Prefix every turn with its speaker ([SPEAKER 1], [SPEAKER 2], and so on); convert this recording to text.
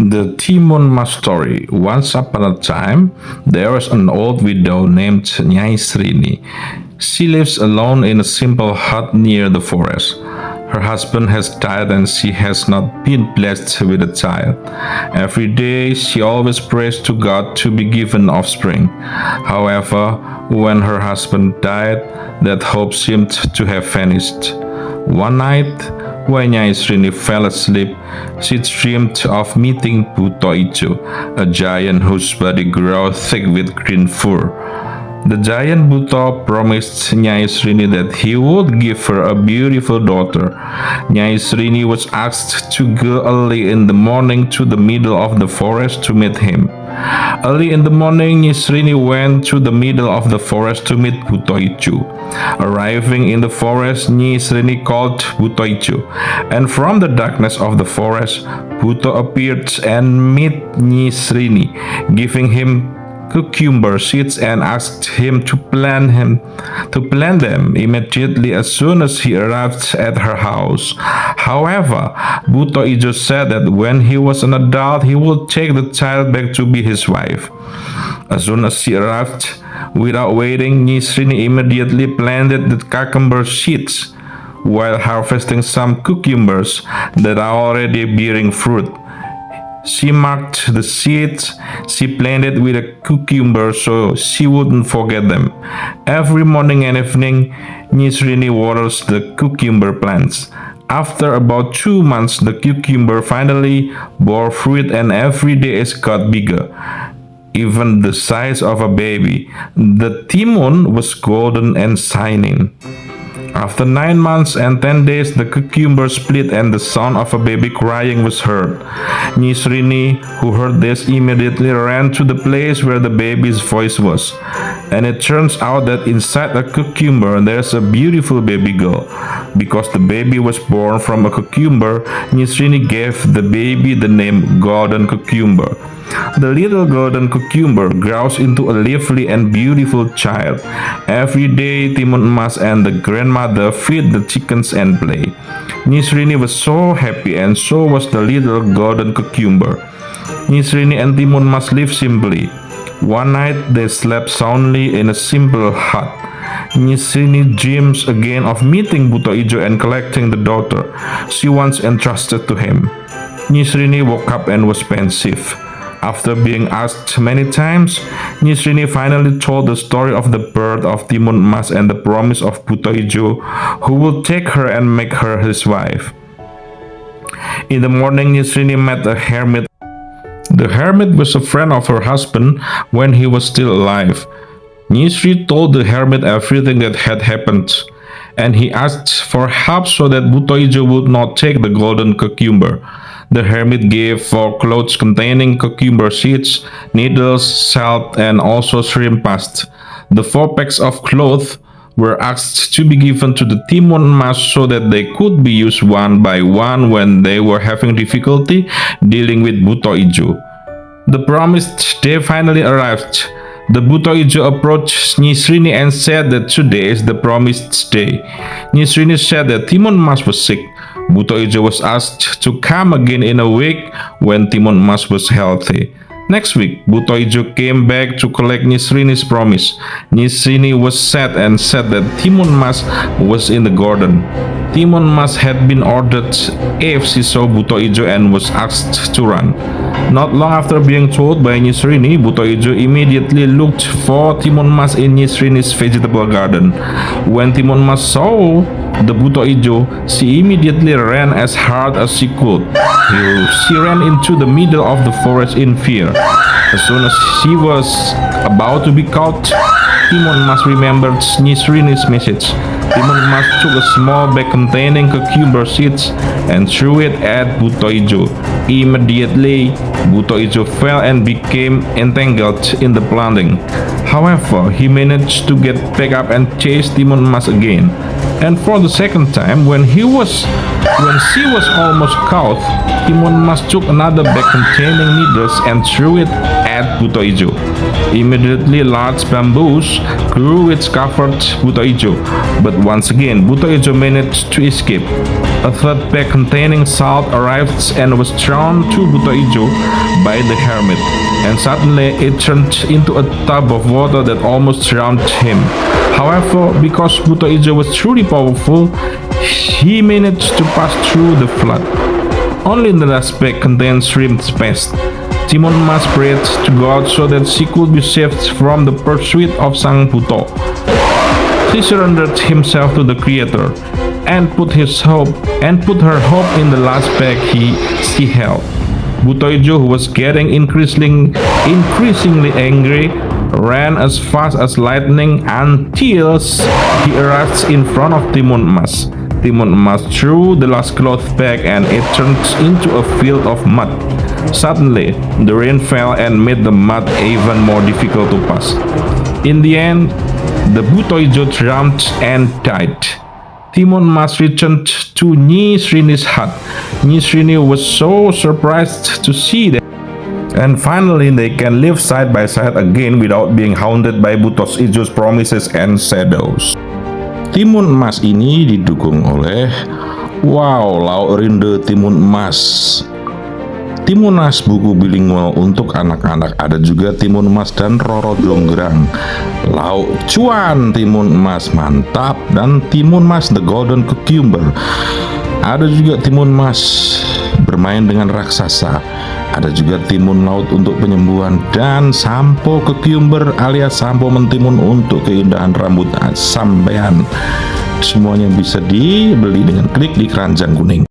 [SPEAKER 1] The Timun Mas story. Once upon a time, there was an old widow named Nyai Srini. She lives alone in a simple hut near the forest. Her husband has died and she has not been blessed with a child. Every day she always prays to God to be given offspring. However, when her husband died, that hope seemed to have vanished. One night, when Nyai Srini fell asleep, she dreamed of meeting Buto, a giant whose body grew thick with green fur. The giant Buto promised Nyai Srini that he would give her a beautiful daughter. Nyai Srini was asked to go early in the morning to the middle of the forest to meet him. Early in the morning, Nyai Srini went to the middle of the forest to meet Buto. Arriving in the forest, Nyai Srini called Buto, and from the darkness of the forest, Buto appeared and met Nyai Srini, giving him cucumber seeds and asked him to plant them immediately as soon as he arrived at her house. However, Buto said that when he was an adult, he would take the child back to be his wife. As soon as she arrived, without waiting, Nyai Srini immediately planted the cucumber seeds while harvesting some cucumbers that are already bearing fruit. She marked the seeds she planted with a cucumber so she wouldn't forget them. Every morning and evening, Nyai Srini waters the cucumber plants. After about 2 months, the cucumber finally bore fruit and every day it got bigger, even the size of a baby. The timun was golden and shining. After 9 months and 10 days, the cucumber split and the sound of a baby crying was heard. Nyai Srini, who heard this, immediately ran to the place where the baby's voice was. And it turns out that inside a cucumber there's a beautiful baby girl. Because the baby was born from a cucumber, Nyai Srini gave the baby the name Golden Cucumber. The little golden cucumber grows into a lively and beautiful child. Every day, Timun Mas and the grandmother feed the chickens and play. Nyai Srini was so happy and so was the little golden cucumber. Nyai Srini and Timun Mas lived simply. One night, they slept soundly in a simple hut. Nyai Srini dreams again of meeting Buto and collecting the daughter she once entrusted to him. Nyai Srini woke up and was pensive. After being asked many times, Nyai Srini finally told the story of the birth of Timun Mas and the promise of Buto who will take her and make her his wife. In the morning, Nyai Srini met a hermit. The hermit was a friend of her husband when he was still alive. Nyai Srini told the hermit everything that had happened, and he asked for help so that Buto would not take the golden cucumber. The hermit gave 4 clothes containing cucumber seeds, needles, salt, and also shrimp paste. The 4 packs of clothes were asked to be given to the Timun Mas so that they could be used one by one when they were having difficulty dealing with Buto. The promised day finally arrived. The Buto approached Nyai Srini and said that today is the promised day. Nyai Srini said that Timun Mas was sick. Buto was asked to come again in a week when Timun Mas was healthy. Next week, Buto came back to collect Nyai Srini's promise. Nyai Srini was sad and said that Timun Mas was in the garden. Timun Mas had been ordered if she saw Buto and was asked to run. Not long after being told by Nyai Srini, Buto immediately looked for Timun Mas in Nyai Srini's vegetable garden. When Timun Mas saw the Buto she immediately ran as hard as she could. She ran into the middle of the forest in fear. As soon as she was about to be caught, Timun Mas remembered Nyai Srini's message. Timun Mas took a small bag containing cucumber seeds and threw it at Buto. Immediately, Buto fell and became entangled in the planting. However, he managed to get back up and chase Timun Mas again. And for the second time, when she was almost caught, Timun Mas took another bag containing needles and threw it at Buto. Immediately large bamboos grew which covered Buto Ijo, but once again Buto Ijo managed to escape. A third bag containing salt arrived and was thrown to Buto Ijo by the hermit, and suddenly it turned into a tub of water that almost drowned him. However, because Buto Ijo was truly powerful, he managed to pass through the flood. Only the last bag contained shrimp's paste. Timun Mas prayed to God so that she could be saved from the pursuit of Sang Buto. She surrendered himself to the Creator and put her hope in the last bag she held. Buto Ijo, who was getting increasingly angry, ran as fast as lightning until he arrived in front of Timun Mas. Timun Mas threw the last cloth bag and it turned into a field of mud. Suddenly, the rain fell and made the mud even more difficult to pass. In the end, the Buto Ijo drowned and died. Timun Mas returned to Nyi Srini's hut. Nyi Srini was so surprised to see that. And finally, they can live side by side again without being haunted by Buto Ijo's promises and shadows. Timun Mas ini didukung oleh Lauk Rinde Timun Mas. Timun Mas buku bilingual untuk anak-anak, ada juga Timun Mas dan Roro Jonggrang. Lauk Cuan Timun Mas mantap, dan Timun Mas The Golden Cucumber. Ada juga Timun Mas bermain dengan raksasa. Ada juga timun laut untuk penyembuhan, dan sampo cucumber alias sampo mentimun untuk keindahan rambut sampean. Semuanya bisa dibeli dengan klik di keranjang kuning.